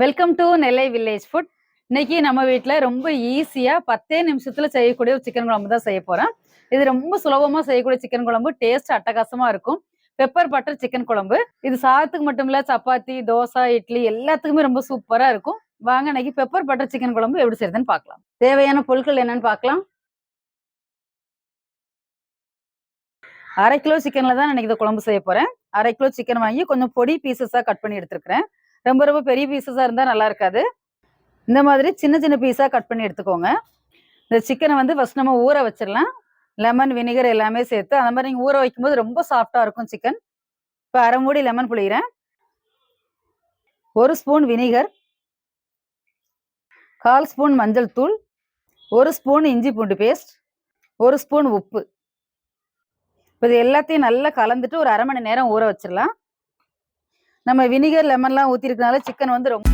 Welcome to Nellai village food. இன்னைக்கு நம்ம வீட்டில் ரொம்ப ஈஸியாக 10 நிமிஷத்தில் செய்யக்கூடிய ஒரு சிக்கன் குழம்பு தான் செய்ய போகிறேன். இது ரொம்ப சுலபமாக செய்யக்கூடிய சிக்கன் குழம்பு, டேஸ்ட் அட்டகாசமாக இருக்கும். பெப்பர் பட்டர் சிக்கன் குழம்பு. இது சாதத்துக்கு மட்டும் இல்லை, சப்பாத்தி, தோசை, இட்லி எல்லாத்துக்குமே ரொம்ப சூப்பராக இருக்கும். வாங்க இன்னைக்கு பெப்பர் பட்டர் சிக்கன் குழம்பு எப்படி செய்யுதுன்னு பார்க்கலாம். தேவையான பொருட்கள் என்னன்னு பார்க்கலாம். 1/2 கிலோ சிக்கனில் தான் இன்னைக்கு இந்த குழம்பு செய்ய போகிறேன். 1/2 கிலோ சிக்கன் வாங்கி கொஞ்சம் பொடி பீசஸாக கட் பண்ணி எடுத்துருக்கிறேன். ரொம்ப ரொம்ப பெரிய பீசஸாக இருந்தால் நல்லா இருக்காது. இந்த மாதிரி சின்ன சின்ன பீஸாக கட் பண்ணி எடுத்துக்கோங்க. இந்த சிக்கனை வந்து ஃபர்ஸ்ட் நம்ம ஊற வச்சிடலாம். லெமன், வினிகர் எல்லாமே சேர்த்து அந்த மாதிரி நீங்கள் ஊற வைக்கும்போது ரொம்ப சாஃப்டாக இருக்கும் சிக்கன். இப்போ 1/2 மூடி லெமன் புளிகிறேன். 1 ஸ்பூன் வினிகர், 1/4 ஸ்பூன் மஞ்சள் தூள், 1 ஸ்பூன் இஞ்சி பூண்டு பேஸ்ட், 1 ஸ்பூன் உப்பு. இப்போ இது எல்லாத்தையும் நல்லா கலந்துட்டு ஒரு 1/2 மணி நேரம் ஊற வச்சிடலாம். நம்ம வினிகர் லெமன்லாம் ஊற்றிருக்கனால சிக்கன் வந்து ரொம்ப